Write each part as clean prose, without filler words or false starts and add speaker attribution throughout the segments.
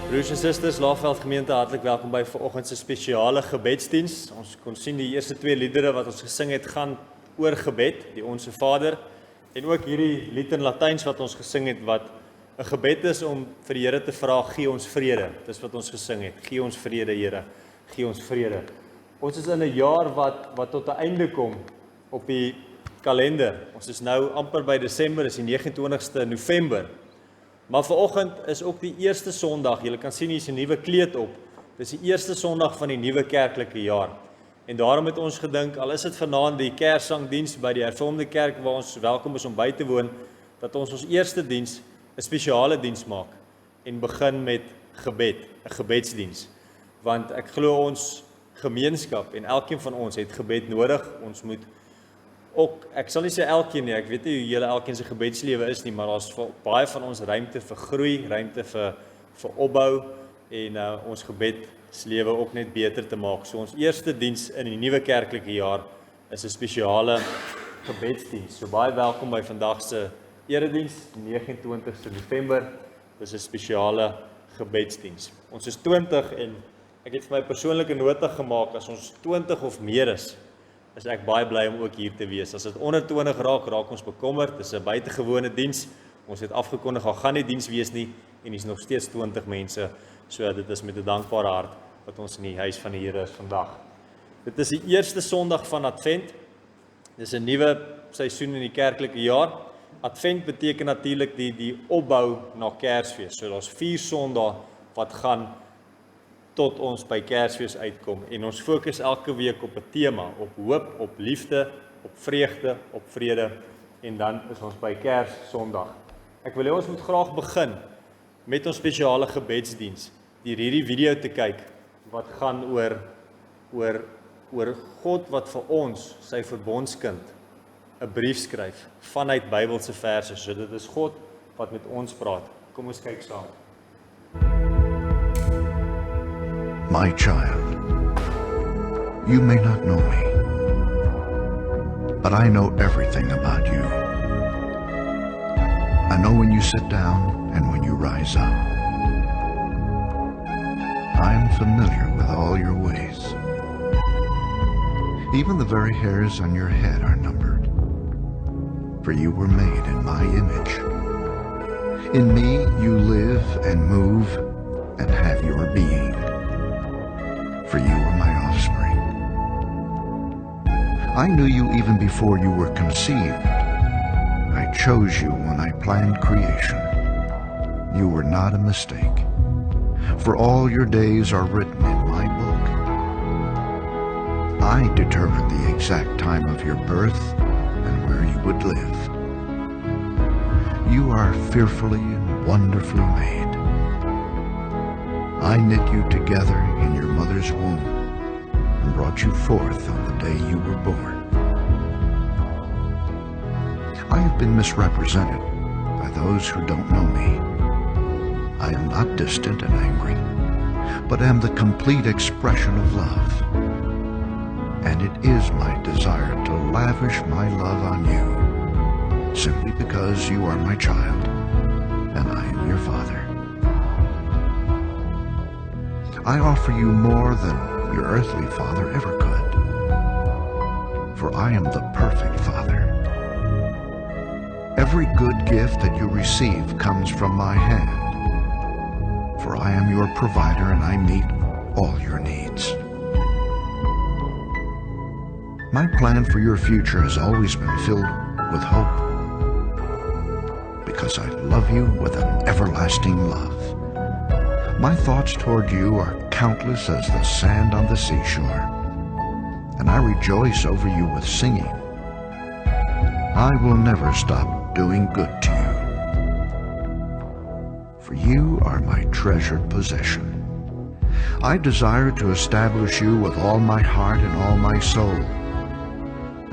Speaker 1: Broers en susters, Laagveld gemeente, hartlik welkom by vanoggend se spesiale gebedsdiens. Ons kon sien die eerste twee liedere wat ons gesing het gaan oor gebed, die Onse Vader, en ook hierdie lied in Latyns wat ons gesing het wat 'n gebed is om vir die Here te vra, gee ons vrede. Dis wat ons gesing het. Gee ons vrede, Here. Gee ons vrede. Ons is in 'n jaar wat tot 'n einde kom op die kalender. Ons is nou amper by Desember, is die 29ste November. Maar vanoggend is ook die eerste Sondag. Julle kan sien hier is 'n nuwe kleed op. Dis die eerste Sondag van die nuwe kerklike jaar. En daarom het ons gedink, al is dit vanaand die Kerssangdiens by die Hervormde Kerk waar ons welkom is om by te woon, dat ons eerste diens 'n spesiale diens maak en begin met gebed, 'n gebedsdiens. Want ek glo ons gemeenskap en elkeen van ons het gebed nodig. Ons moet ook, ek sal nie sê elkeen nie, ek weet nie hoe julle elkeen se gebedslewe is nie, maar daar's baie van ons ruimte vir groei, ruimte vir opbou en ons gebedslewe ook net beter te maak. So ons eerste diens in die nuwe kerklike jaar is 'n spesiale gebedsdiens. So baie welkom by vandag se erediens, 29ste November. Dis 'n spesiale gebedsdiens. Ons is 20 en ek het vir my persoonlike nota gemaak, as ons 20 of meer is ek baie bly om ook hier te wees. As dit onder 20 raak ons bekommerd. Dis 'n buitengewone diens. Ons het afgekondig, gaan nie diens wees nie en is nog steeds 20 mense. So dit is met 'n dankbare hart wat ons in die huis van die Here is vandag. Dit is die eerste Sondag van Advent. Dis 'n nuwe seisoen in die kerklike jaar. Advent beteken natuurlik die opbou na Kersfees. So daar's 4 Sondae wat gaan tot ons by Kersfees uitkom en ons fokus elke week op 'n tema, op hoop, op liefde, op vreugde, op vrede en dan is ons by Kerssondag. Ek wil hê ons moet graag begin met ons spesiale gebedsdiens, deur hierdie video te kyk wat gaan oor God wat vir ons, sy verbondskind, 'n brief skryf vanuit Bybelse verse. So dit is God wat met ons praat. Kom ons kyk saam.
Speaker 2: My child, you may not know me, but I know everything about you. I know when you sit down and when you rise up. I am familiar with all your ways. Even the very hairs on your head are numbered, for you were made in my image. In me you live and move and have your being. For you are my offspring. I knew you even before you were conceived. I chose you when I planned creation. You were not a mistake, for all your days are written in my book. I determined the exact time of your birth and where you would live. You are fearfully and wonderfully made. I knit you together in your mother's womb and brought you forth on the day you were born. I have been misrepresented by those who don't know me. I am not distant and angry, but am the complete expression of love. And it is my desire to lavish my love on you, simply because you are my child and I am your father. I offer you more than your earthly father ever could, for I am the perfect father. Every good gift that you receive comes from my hand, for I am your provider and I meet all your needs. My plan for your future has always been filled with hope, because I love you with an everlasting love. My thoughts toward you are countless as the sand on the seashore, and I rejoice over you with singing. I will never stop doing good to you, for you are my treasured possession. I desire to establish you with all my heart and all my soul,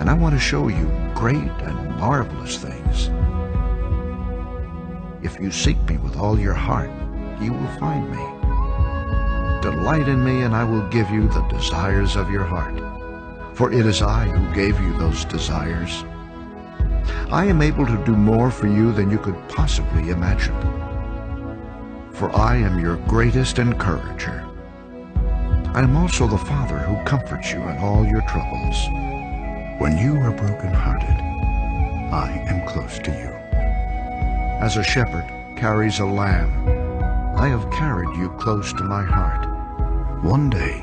Speaker 2: and I want to show you great and marvelous things. If you seek me with all your heart, you will find me. Delight in me, and I will give you the desires of your heart, for it is I who gave you those desires. I am able to do more for you than you could possibly imagine. for I am your greatest encourager. I am also the Father who comforts you in all your troubles. When you are brokenhearted, I am close to you. As a shepherd carries a lamb, I have carried you close to my heart. One day,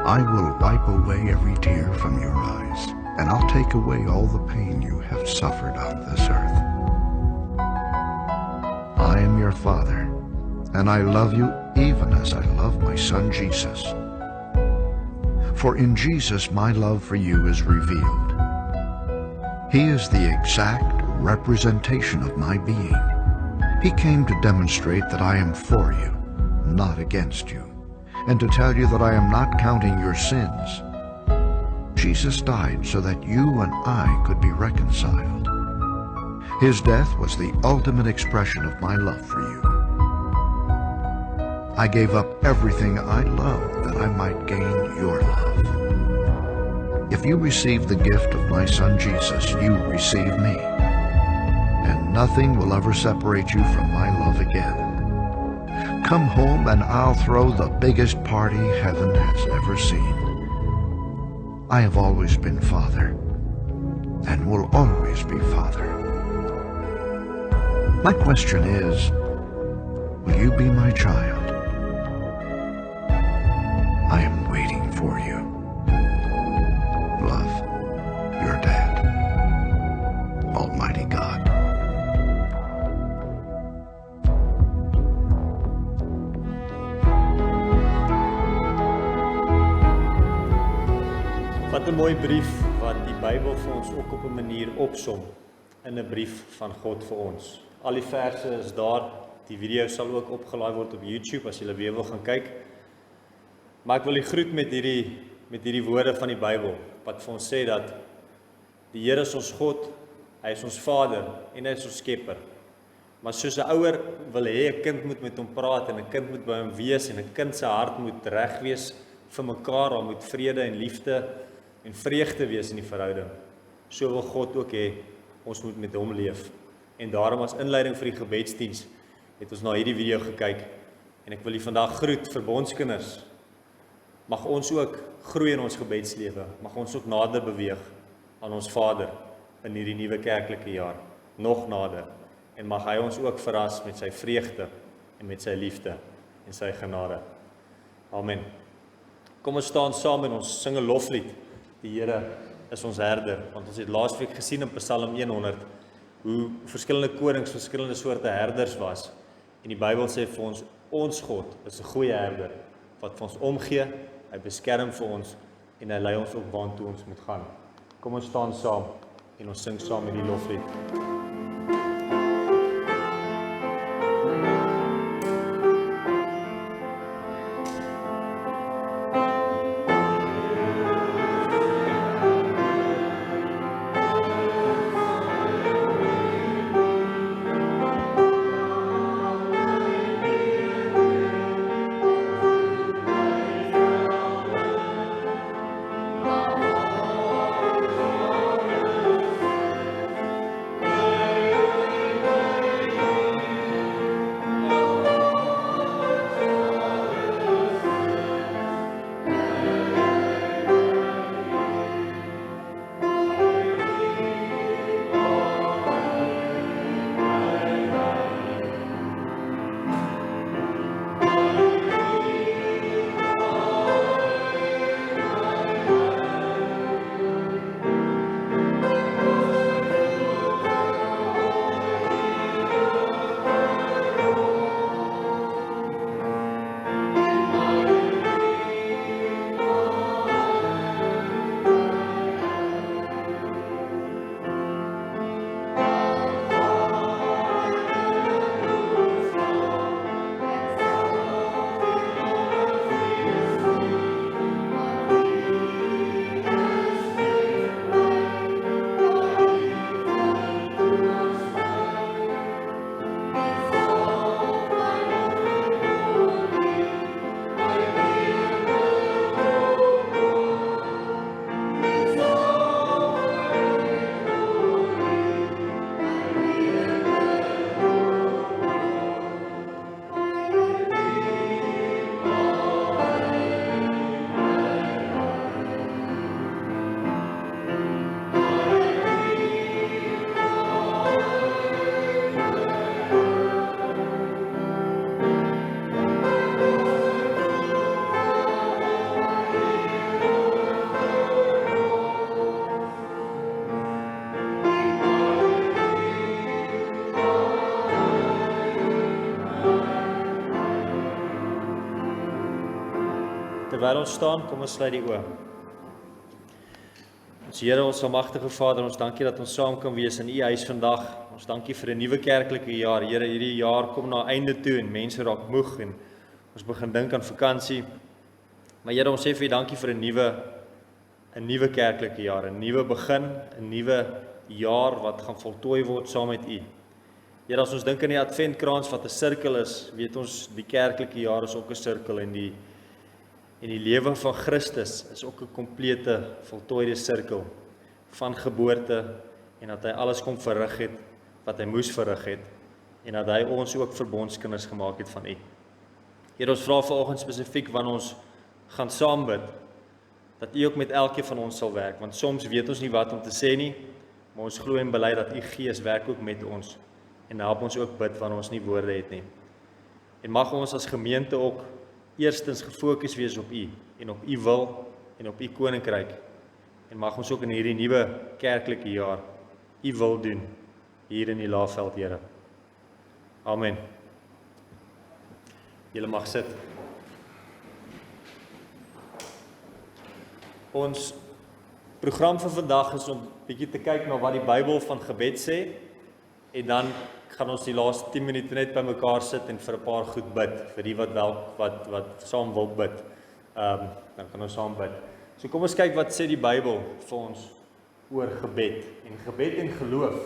Speaker 2: I will wipe away every tear from your eyes, and I'll take away all the pain you have suffered on this earth. I am your Father, and I love you even as I love my Son Jesus. For in Jesus my love for you is revealed. He is the exact representation of my being. He came to demonstrate that I am for you, not against you, and to tell you that I am not counting your sins. Jesus died so that you and I could be reconciled. His death was the ultimate expression of my love for you. I gave up everything I loved that I might gain your love. If you receive the gift of my Son Jesus, you receive me. And nothing will ever separate you from my love again. Come home and I'll throw the biggest party heaven has ever seen. I have always been Father, and will always be Father. My question is, will you be my child? I am waiting for you. Love, your dad, Almighty God.
Speaker 1: Wat 'n mooi brief wat die Bybel vir ons ook op 'n manier opsom in 'n brief van God vir ons. Al die verse is daar, die video sal ook opgelaai word op YouTube as jy weer wil gaan kyk. Maar ek wil u groet met hierdie woorde van die Bybel wat vir ons sê dat die Here is ons God, hy is ons Vader en hy is ons Skepper. Maar soos 'n ouer wil hê 'n kind moet met hom praat en 'n kind moet by hom wees en 'n kind se hart moet reg wees vir mekaar, daar moet vrede en liefde en vreugde wees in die verhouding. So wil God ook hê ons moet met hom leef. En daarom as inleiding vir die gebedsdiens het ons na hierdie video gekyk en ek wil u vandag groet verbondskinders. Mag ons ook groei in ons gebedslewe, mag ons ook nader beweeg aan ons Vader in hierdie nuwe kerklike jaar, nog nader, en mag hy ons ook verras met sy vreugde en met sy liefde en sy genade. Amen. Kom ons staan saam en ons sing 'n loflied. Die Here is ons herder, want ons het laasweek gesien in Psalm 100 hoe verskillende konings verskillende soorte herders was. En die Bybel sê vir ons God is 'n goeie herder wat vir ons omgee, hy beskerm vir ons en hy lei ons op waartoe ons moet gaan. Kom ons staan saam en ons sing saam met die loflied. Terwyl ons staan, kom ons sluit die oë. Ons Here, ons almagtige Vader, ons dankie dat ons saam kan wees in U huis vandag. Ons dankie vir 'n nuwe kerklike jaar. Here, hierdie jaar kom na einde toe en mense raak moeg en ons begin dink aan vakansie. Maar Here, ons sê vir U dankie vir 'n nuwe kerklike jaar, 'n nuwe begin, 'n nuwe jaar wat gaan voltooi word saam met U. Here, as ons dink aan die adventkrans wat 'n sirkel is, weet ons die kerklike jaar is ook 'n sirkel en die lewe van Christus is ook 'n komplete, voltooide sirkel van geboorte en dat hy alles kom verrig het wat hy moes verrig het en dat hy ons ook verbondskinders gemaak het van U. Here, ons vra vanoggend spesifiek wanneer ons gaan saam bid, dat U ook met elkeen van ons sal werk, want soms weet ons nie wat om te sê nie, maar ons glo en bely dat U Gees werk ook met ons en help ons ook bid wanneer ons nie woorde het nie. En mag ons as gemeente ook eerstens gefokus wees op U en op U wil en op U koninkryk. En mag ons ook in hierdie nuwe kerklike jaar U wil doen hier in die Laagveld, Here. Amen. Julle mag sit. Ons program vir vandag is om bietjie te kyk na wat die Bybel van gebed sê en dan gaan ons die laaste 10 minute net by mekaar sit en vir 'n paar goed bid, vir die wat saam wil bid. Dan kan ons saam bid. So kom ons kyk wat sê die Bybel vir ons oor gebed. En gebed en geloof.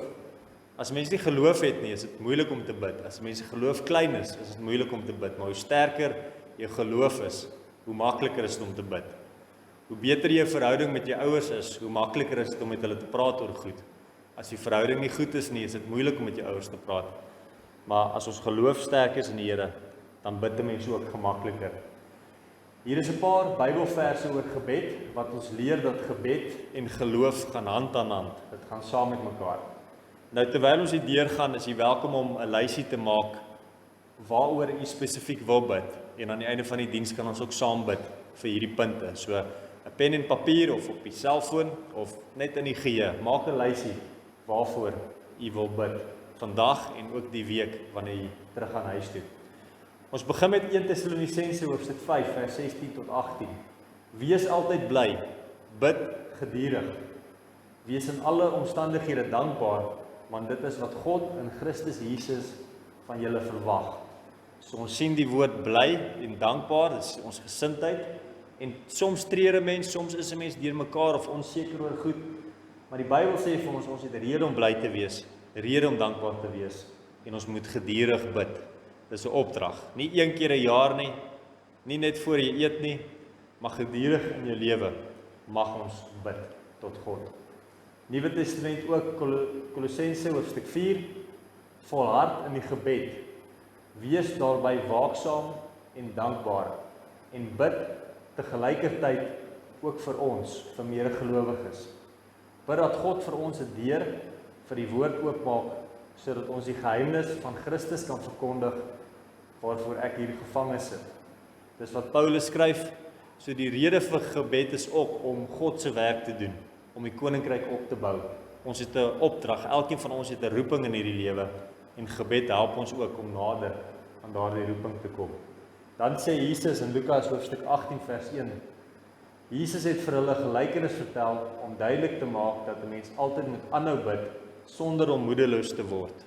Speaker 1: As mense nie geloof het nie, is dit moeilik om te bid. As mense geloof klein is dit moeilik om te bid. Maar hoe sterker jou geloof is, hoe makliker is dit om te bid. Hoe beter jou verhouding met jou ouers is, hoe makliker is dit om met hulle te praat oor goed. As die verhouding nie goed is nie, is dit moeilik om met jou ouers te praat. Maar as ons geloof sterk is in die Here, dan bid mense ook gemakliker. Hier is 'n paar Bybelverse oor gebed, wat ons leer dat gebed en geloof gaan hand aan hand. Dit gaan saam met mekaar. Nou, terwyl ons hier deurgaan, is jy welkom om 'n lysie te maak waaroor jy spesifiek wil bid. En aan die einde van die diens kan ons ook saam bid vir hierdie punte. So, 'n pen en papier of op die selfoon of net in die geheue. Maak 'n lysie waarvoor jy wil bid vandag en ook die week wanneer jy terug gaan huis toe. Ons begin met 1 Tessalonisense hoofstuk 5 vers 16 tot 18. Wees altyd bly, bid gedurig. Wees in alle omstandighede dankbaar, want dit is wat God in Christus Jesus van julle verwag. So ons sien die woord bly en dankbaar, dit is ons gesindheid. En soms treur 'n mens, soms is 'n mens deurmekaar of onseker oor goed. Maar die Bybel sê vir ons het rede om bly te wees, rede om dankbaar te wees en ons moet gedurig bid. Dis 'n opdrag. Nie een keer 'n jaar nie net voor jy eet nie, maar gedurig in jou lewe mag ons bid tot God. Nuwe Testament ook Kolossense hoofstuk 4, volhard in die gebed. Wees daarby waaksaam en dankbaar en bid tegelykertyd ook vir ons, vir medegelowiges. Bid dat God vir ons 'n deur vir die woord oopmaak, sodat ons die geheimnis van Christus kan verkondig, waarvoor ek hier gevange sit. Dis wat Paulus skryf, so die rede vir gebed is ook om God se werk te doen, om die koninkryk op te bou. Ons het 'n opdrag, elkeen van ons het 'n roeping in hierdie lewe, en gebed help ons ook om nader aan daardie roeping te kom. Dan sê Jesus in Lukas hoofstuk 18 vers 1, Jesus het vir hulle gelykenis vertel om duidelik te maak dat 'n mens altyd moet aanhou bid sonder om moedeloos te word.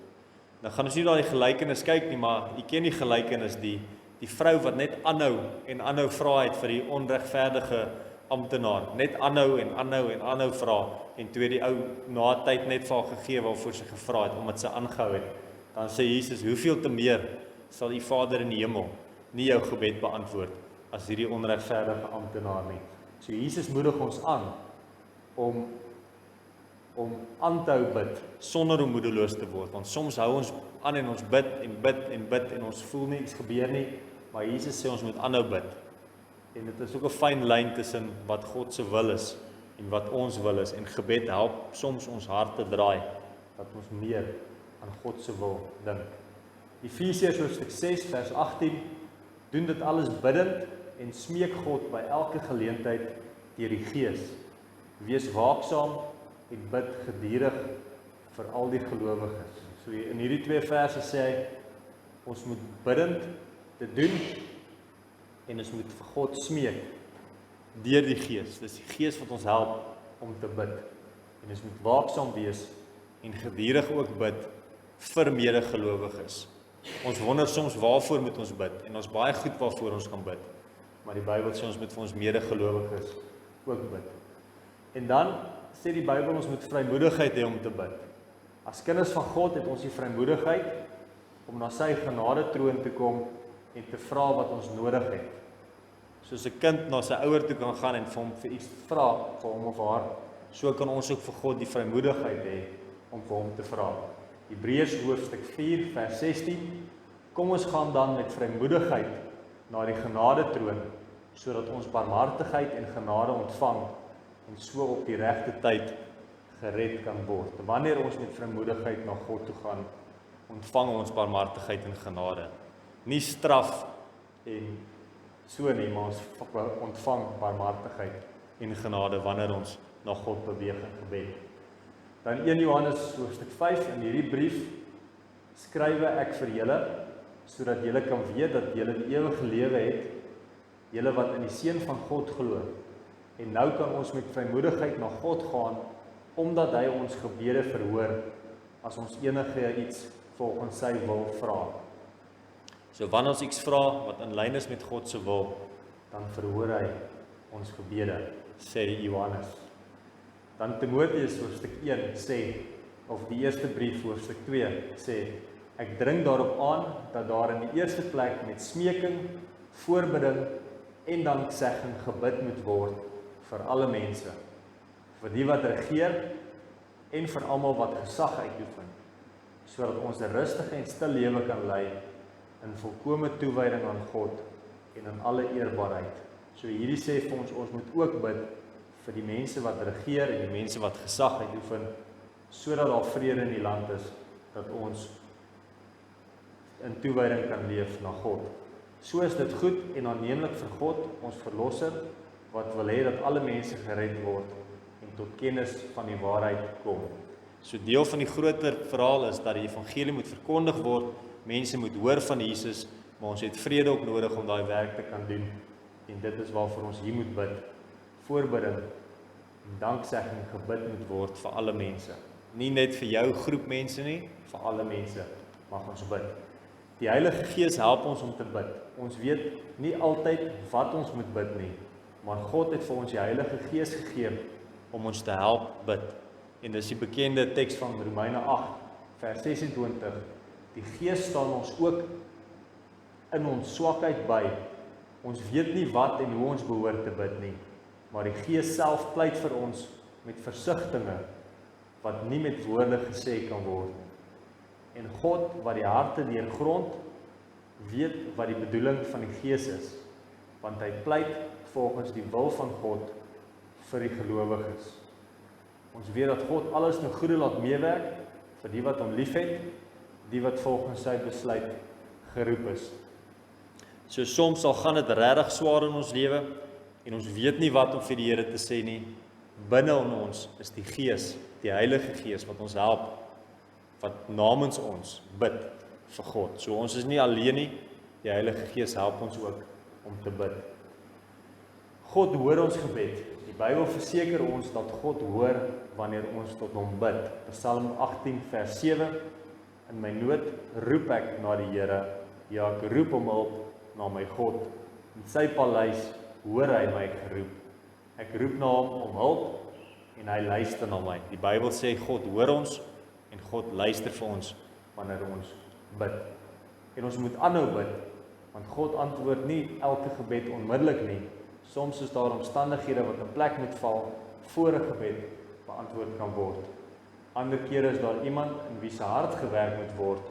Speaker 1: Nou gaan ons nie daai gelykenis kyk nie, maar jy ken die gelykenis, die vrou wat net aanhou vra het vir die onregverdige amptenaar, net aanhou vra, en toe die ou na tyd net vir haar gegee waarvoor sy gevra het, omdat sy aangehou het. Dan sê Jesus, hoeveel te meer sal die Vader in die hemel nie jou gebed beantwoord as hierdie onregverdige amptenaar nie. So Jesus moedig ons aan om aan te hou bid sonder om moedeloos te word, want soms hou ons aan en ons bid en ons voel nie iets gebeur nie, maar Jesus sê ons moet aanhou bid. En dit is ook 'n fyn lyn tussen wat God se wil is en wat ons wil is, en gebed help soms ons hart te draai dat ons meer aan God se wil dink. Efesiërs hoofstuk 6 vers 18, doen dit alles bidend en smeek God by elke geleentheid deur die Gees. Wees waaksaam en bid gedurig vir al die gelowiges. So in hierdie 2 verse sê hy, ons moet bidend te doen en ons moet vir God smeek deur die Gees. Dis die Gees wat ons help om te bid. En ons moet waaksaam wees en gedurig ook bid vir medegelowiges. Ons wonder soms waarvoor moet ons bid en ons baie goed waarvoor ons kan bid. Maar die Bybel sê ons moet vir ons medegelowiges ook bid. En dan sê die Bybel ons moet vrymoedigheid hê om te bid. As kinders van God het ons die vrymoedigheid om na sy genade troon te kom en te vra wat ons nodig het. Soos 'n kind na sy ouer toe kan gaan en vir hom vir iets vra vir hom of haar, so kan ons ook vir God die vrymoedigheid hê om vir hom te vra. Hebreërs hoofstuk 4 vers 16. Kom ons gaan dan met vrymoedigheid na die genade troon, sodat ons barmhartigheid en genade ontvang en so op die regte tyd gered kan word. Wanneer ons met vrymoedigheid na God toe gaan, ontvang ons barmhartigheid en genade. Nie straf en so nie, maar ons ontvang barmhartigheid en genade wanneer ons na God beweeg in gebed. Dan 1 Johannes hoofstuk 5, in hierdie brief skrywe ek vir julle, sodat julle kan weet dat julle die ewige lewe het, julle wat in die Seun van God glo. En nou kan ons met vrymoedigheid na God gaan, omdat hy ons gebede verhoor, as ons enige iets volgens sy wil vra. So wanneer ons iets vra wat in lyn is met God se wil, dan verhoor hy ons gebede, sê Johannes. Dan Timoteus hoofstuk 1 sê, of die eerste brief hoofstuk 2 sê, ek dring daarop aan dat daar in die eerste plek met smeking, voorbidding en danksegging gebid moet word vir alle mense, vir die wat regeer en vir almal wat gesag uitoefen, sodat ons 'n rustige en stil lewe kan lei in volkome toewyding aan God en in alle eerbaarheid. So hierdie sê vir ons moet ook bid vir die mense wat regeer en die mense wat gesag uitoefen, sodat daar vrede in die land is, dat ons in toewyding kan leef na God. So is dit goed en aanneemlik vir God, ons verlosser, wat wil hê dat alle mense gered word en tot kennis van die waarheid kom. So deel van die groter verhaal is dat die evangelie moet verkondig word, mense moet hoor van Jesus, maar ons het vrede ook nodig om daai werk te kan doen. En dit is waarvoor ons hier moet bid. Voorbidding en danksegging gebid moet word vir alle mense. Nie net vir jou groep mense nie, vir alle mense mag ons bid. Die Heilige Gees help ons om te bid. Ons weet nie altyd wat ons moet bid nie, maar God het vir ons die Heilige Gees gegee om ons te help bid. En dis die bekende teks van Romeine 8 vers 26. Die Gees staan ons ook in ons swakheid by. Ons weet nie wat en hoe ons behoort te bid nie, maar die Gees self pleit vir ons met versigtinge wat nie met woorde gesê kan word. En God wat die harte deurgrond, weet wat die bedoeling van die Gees is, want hy pleit volgens die wil van God vir die gelowiges. Ons weet dat God alles ten goeie laat meewerk vir die wat hom liefhet, die wat volgens sy besluit geroep is. So soms sal gaan dit regtig swaar in ons lewe en ons weet nie wat om vir die Here te sê nie. Binne in ons is die Gees, die Heilige Gees wat ons help, wat namens ons bid vir God. So ons is nie alleen nie, die Heilige Gees help ons ook om te bid. God hoor ons gebed. Die Bybel verseker ons dat God hoor wanneer ons tot hom bid. Psalm 18 vers 7. In my nood roep ek na die Here, ja ek roep om hulp na my God. In sy paleis hoor hy my geroep. Ek roep na hom om hulp en hy luister na my. Die Bybel sê God hoor ons en God luister vir ons wanneer ons bid. En ons moet aanhou bid, want God antwoord nie elke gebed onmiddellik nie. Soms is daar omstandighede wat in plek moet val voor 'n gebed beantwoord kan word. Ander kere is daar iemand in wie se hart gewerk moet word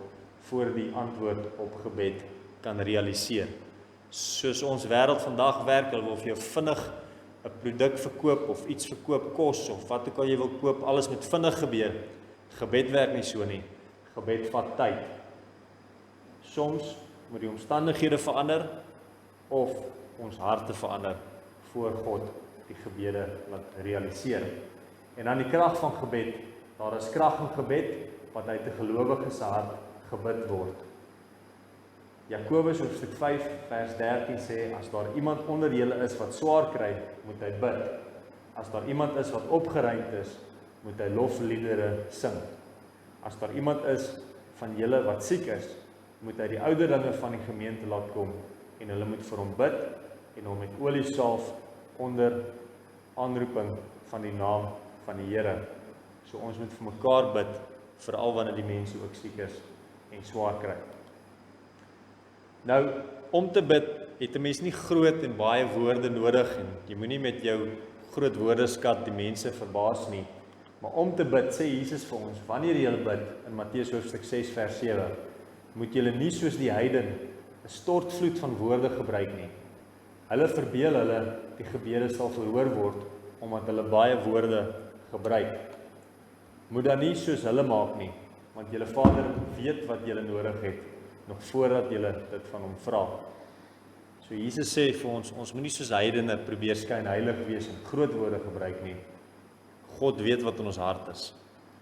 Speaker 1: voor die antwoord op gebed kan realiseer. Soos ons wêreld vandag werk, hulle wil vir jou vinnig 'n produk verkoop of iets verkoop, kos of wat ook al jy wil koop, alles moet vinnig gebeur. Gebed werk nie so nie. Gebed vat tyd. Soms moet die omstandighede verander of ons harte verander voor God die gebede laat realiseer. En dan die krag van gebed. Daar is krag in gebed wat uit 'n gelowige se hart gebid word. Jakobus hoofstuk 5 vers 13 sê, as daar iemand onder julle is wat swaar kry, moet hy bid. As daar iemand is wat opgeruimd is, moet hy lofliedere sing. As daar iemand is van julle wat siek is, moet hy die ouderlinge van die gemeente laat kom en hulle moet vir hom bid en hom met olie salf onder aanroeping van die naam van die Here. So ons moet vir mekaar bid, veral wanneer die mense ook siek is en swaar kry. Nou, om te bid het 'n mens nie groot en baie woorde nodig en jy moenie met jou groot woordeskat die mense verbaas nie. Maar om te bid, sê Jesus vir ons, wanneer jy bid, in Matteus hoofstuk 6 vers 7, moet julle nie soos die heiden 'n stortvloed van woorde gebruik nie. Hulle verbeel hulle die gebede sal verhoor word, omdat hulle baie woorde gebruik. Moet dan nie soos hulle maak nie, want julle Vader weet wat julle nodig het, nog voordat julle dit van hom vra. So Jesus sê vir ons, ons moenie soos heidene probeer skyn heilig wees en groot woorde gebruik nie. God weet wat in ons hart is.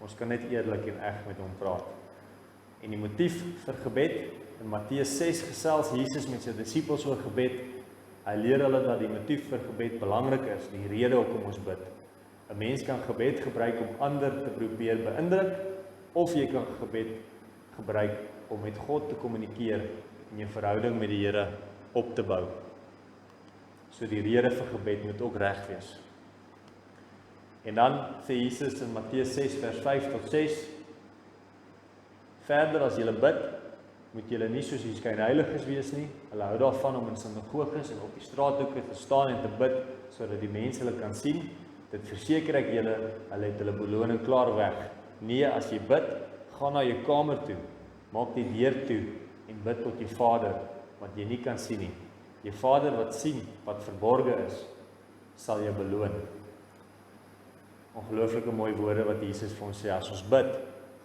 Speaker 1: Ons kan net eerlik en reg met hom praat. En die motief vir gebed, in Matteus 6 gesels Jesus met sy disippels oor gebed. Hy leer hulle dat die motief vir gebed belangrik is, die rede hoekom ons bid. 'n Mens kan gebed gebruik om ander te probeer beïndruk, of jy kan gebed gebruik om met God te kommunikeer en jou verhouding met die Here op te bou. So die rede vir gebed moet ook reg wees. En dan sê Jesus in Matteus 6 vers 5 tot 6, verder as julle bid, moet julle nie soos die skynheiliges wees nie. Hulle hou daarvan om in sinagoges en op die straathoeke te staan en te bid, sodat die mense hulle kan sien. Dit verseker ek julle, hulle het hulle beloning klaar weg. Nee, as jy bid, gaan na jou kamer toe, maak die deur toe en bid tot jou Vader, wat jy nie kan sien nie. Jou Vader wat sien, wat verborge is, sal jou beloon. Ongelooflike mooi woorde wat Jesus vir ons sê, as ons bid,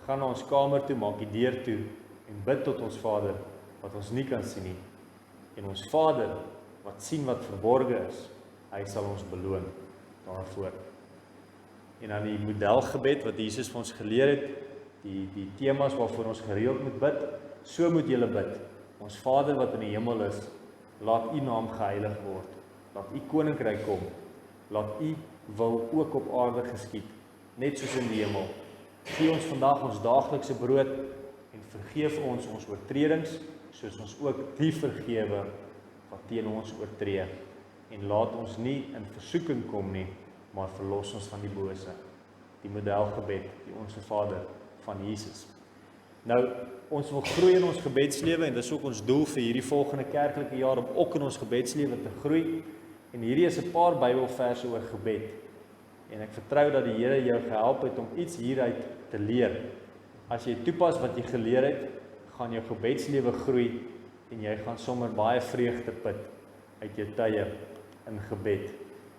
Speaker 1: gaan na ons kamer toe, maak die deur toe en bid tot ons Vader, wat ons nie kan sien nie. En ons Vader, wat sien wat verborge is, hy sal ons beloon daarvoor. En dan die modelgebed wat Jesus vir ons geleer het, die temas waarvoor ons gereeld moet bid, so moet julle bid. Ons Vader wat in die hemel is, laat u naam geheilig word, laat u koninkryk kom, laat u wil ook op aarde geskied, net soos in die hemel. Gee ons vandag ons daaglikse brood en vergeef ons oortredings, soos ons ook die vergewe wat teen ons oortree. En laat ons nie in versoeking kom nie, maar verlos ons van die bose. Die modelgebed, die Onse Vader van Jesus. Nou, ons wil groei in ons gebedslewe en dis ook ons doel vir hierdie volgende kerklike jaar, om ook in ons gebedslewe te groei. En hierdie is 'n paar Bybelverse oor gebed. En ek vertrou dat die Here jou gehelp het om iets hieruit te leer. As jy toepas wat jy geleer het, gaan jou gebedslewe groei en jy gaan sommer baie vreugde put uit jou tye in gebed.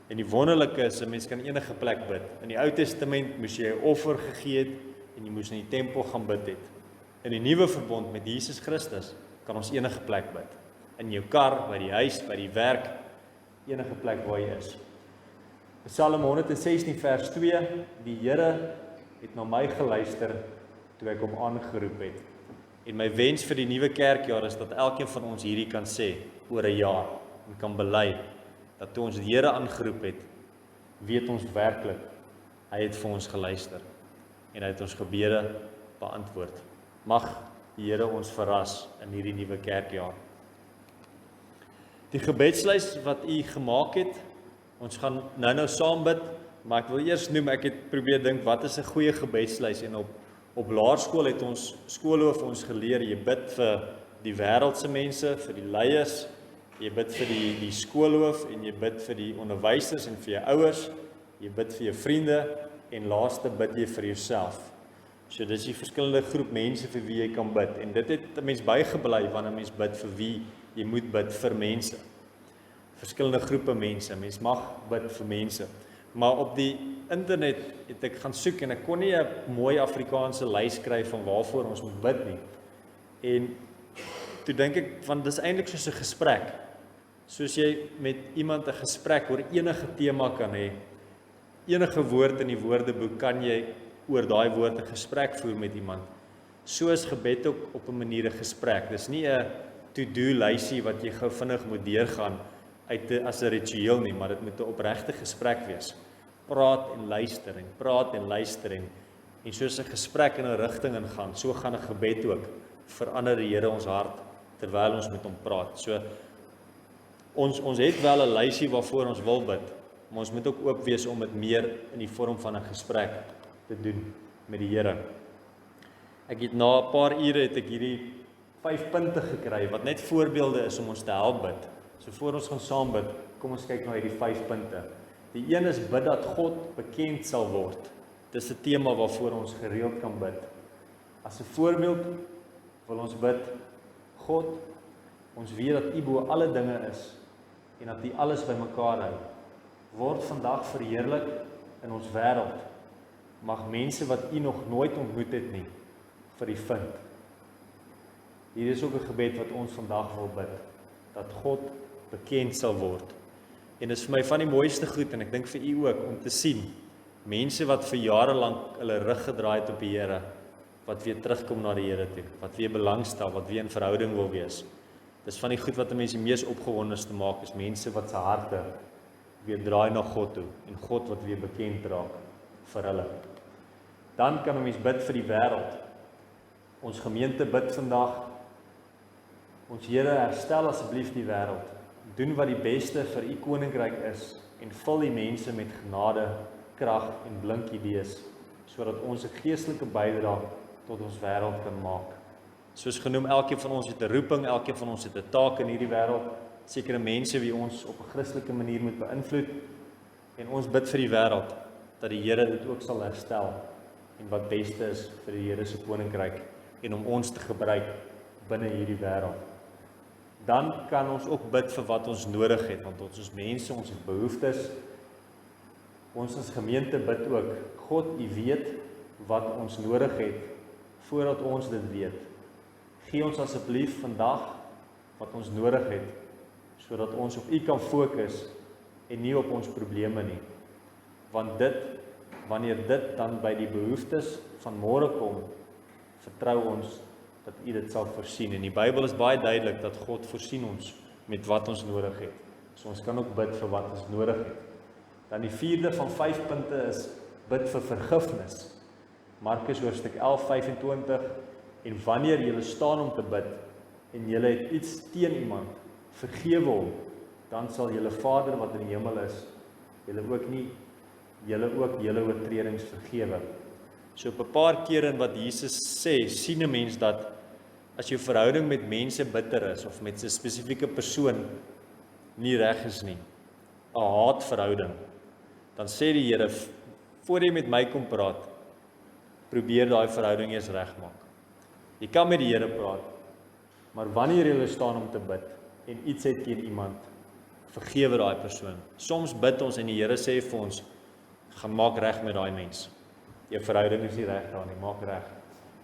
Speaker 1: En die wonderlike is, 'n mens kan enige plek bid. In die Ou Testament moes jy 'n offer gegee het en jy moes in die tempel gaan bid het. In die Nuwe Verbond met Jesus Christus kan ons enige plek bid. In jou kar, by die huis, by die werk, enige plek waar jy is. Psalm 116 vers 2, die Here het na my geluister toe ek hom aangeroep het. En my wens vir die nuwe kerkjaar is dat elkeen van ons hierdie kan sê oor 'n jaar en kan bely dat toe ons die Here aangeroep het, weet ons werklik, hy het vir ons geluister en hy het ons gebede beantwoord. Mag die Here ons verras in hierdie nuwe kerkjaar. Die gebedslys wat u gemaak het, ons gaan nou saam bid, maar ek wil eers noem, ek het probeer dink, wat is 'n goeie gebedslys? En op laerskool het ons skoolhoof ons geleer, jy bid vir die wêreldse mense, vir die leiers, jy bid vir die skoolhoof en jy bid vir die onderwysers en vir jou ouers, jy bid vir jou vriende en laaste bid jy vir jouself. So dis die verskillende groep mense vir wie jy kan bid en dit het 'n mens bygebly wanneer 'n mens bid vir wie jy moet bid vir mense. Verskillende groepe mense, mens mag bid vir mense. Maar op die internet het ek gaan soek en ek kon nie 'n mooi Afrikaanse lys kry van waarvoor ons moet bid nie. En toe dink ek, want dis eintlik soos 'n gesprek. Soos jy met iemand 'n gesprek oor enige tema kan hê. Enige woord in die woordeboek kan jy oor daai woord 'n gesprek voer met iemand. So is gebed ook op 'n manier 'n gesprek. Dis nie 'n to-do lysie wat jy gou vinnig moet deurgaan as 'n ritueel nie, maar dit moet 'n opregte gesprek wees. Praat en luister en praat en luister en soos 'n gesprek in 'n rigting ingaan, so gaan 'n gebed ook verander die Here ons hart terwyl ons met hom praat. So ons het wel 'n lysie waarvoor ons wil bid, maar ons moet ook oop wees om dit meer in die vorm van 'n gesprek te doen met die Here. Ek het na 'n paar ure het ek hierdie 5 punte gekry wat net voorbeelde is om ons te help bid. So voor ons gaan saam bid, kom ons kyk na hierdie 5 punte. Die een is bid dat God bekend sal word. Dis 'n tema waarvoor ons gereeld kan bid. As 'n voorbeeld wil ons bid, God, ons weet dat U bo alle dinge is en dat U alles bymekaar hou. Word vandag verheerlik in ons wêreld. Mag mense wat U nog nooit ontmoet het nie, vir U vind. Hier is ook 'n gebed wat ons vandag wil bid, dat God bekend sal word. En dit is vir my van die mooiste goed, en ek dink vir U ook, om te sien, mense wat vir jare lank hulle rug gedraai het op die Here, wat weer terugkom na die Here toe, wat weer belangstel, wat weer in verhouding wil wees. Dis van die goed wat mense die mees opgewondenste maak, is mense wat se harte weer draai na God toe, en God wat weer bekend raak vir hulle. Dan kan 'n mens bid vir die wêreld. Ons gemeente bid vandag, ons Here, herstel asseblief die wêreld. Doen wat die beste vir U koninkryk is en vul die mense met genade, krag en blink idees, sodat ons 'n geestelike bydrae tot ons wêreld kan maak. Soos genoem, elkeen van ons het 'n roeping, elkeen van ons het 'n taak in hierdie wêreld, sekere mense wie ons op 'n Christelike manier moet beïnvloed, en ons bid vir die wêreld, dat die Here dit ook sal herstel, en wat beste is vir die Here se koninkryk, en om ons te gebruik binne hierdie wêreld. Dan kan ons ook bid vir wat ons nodig het, want ons is mense, ons het behoeftes. Ons as gemeente bid ook, God, U weet wat ons nodig het, voordat ons dit weet. Gee ons asseblief vandag wat ons nodig het, sodat ons op U kan fokus, en nie op ons probleme nie. Want wanneer dit dan by die behoeftes van môre kom, vertrou ons dat U dit sal voorsien. En die Bybel is baie duidelik dat God voorsien ons met wat ons nodig het. So ons kan ook bid vir wat ons nodig het. Dan die 4de van 5 punte is bid vir vergifnis. Markus hoofstuk 11:25, en wanneer julle staan om te bid, en julle het iets teen iemand, vergewe hom, dan sal julle Vader wat in die hemel is, julle ook julle oortredings vergewe. So op 'n paar keer in wat Jesus sê, sien 'n mens dat as jou verhouding met mense bitter is, of met 'n spesifieke persoon nie reg is nie, 'n haatverhouding, dan sê die Here, voor jy met my kom praat, probeer daai verhouding eers regmaak. Jy kan met die Here praat, maar wanneer jy staan om te bid, en iets het teen iemand, vergewe daai persoon. Soms bid ons en die Here sê vir ons, gaan maak reg met daai mens. Jou verhouding is nie reg daar nie, maak reg.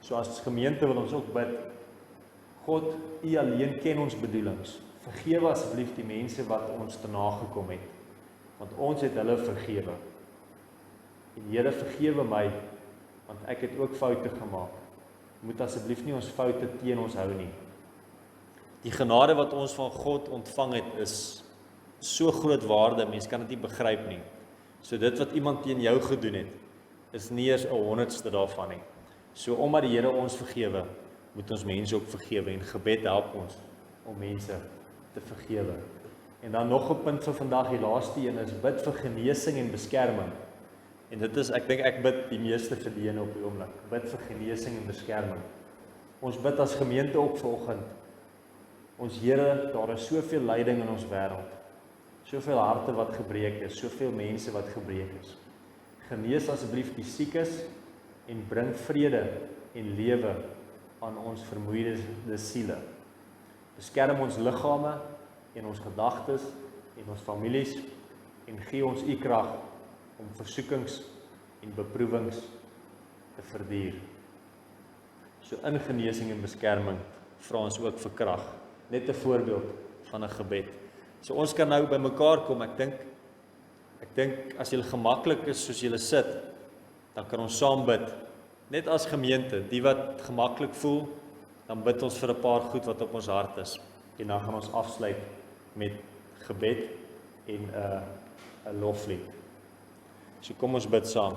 Speaker 1: So as gemeente wil ons ook bid, God, U alleen ken ons bedoelings. Vergewe asseblief die mense wat ons te nagekom het, want ons het hulle vergewe. En Here, vergewe my, want ek het ook foute gemaak. Moet asseblief nie ons foute teen ons hou nie. Die genade wat ons van God ontvang het, is so groot waarde, mens kan dit nie begryp nie. So dit wat iemand teen jou gedoen het, is nie eers 100ste daarvan nie. So omdat die Here ons vergewe, moet ons mense ook vergewe, en gebed help ons om mense te vergewe. En dan nog 'n punt vir vandag, die laaste een is bid vir genesing en beskerming. En dit is, ek dink ek bid die meeste vir die ene op die oomblik, bid vir genesing en beskerming. Ons bid as gemeente ook vanoggend, ons Here, daar is soveel lyding in ons wêreld, soveel harte wat gebreek is, soveel mense wat gebreek is. Genees asseblief die siekes, en bring vrede en lewe aan ons vermoeide siele. Beskerm ons liggame en ons gedagtes en ons families, en gee ons U krag om versoekings en beproewings te verduur. So in genesing en beskerming vra ons ook vir krag. Net 'n voorbeeld van 'n gebed. So ons kan nou by mekaar kom. Ek dink as julle gemaklik is soos julle sit, dan kan ons saam bid. Net as gemeente, die wat gemaklik voel, dan bid ons vir 'n paar goed wat op ons hart is. en dan gaan ons afsluit met gebed en 'n loflied. So kom ons bid saam.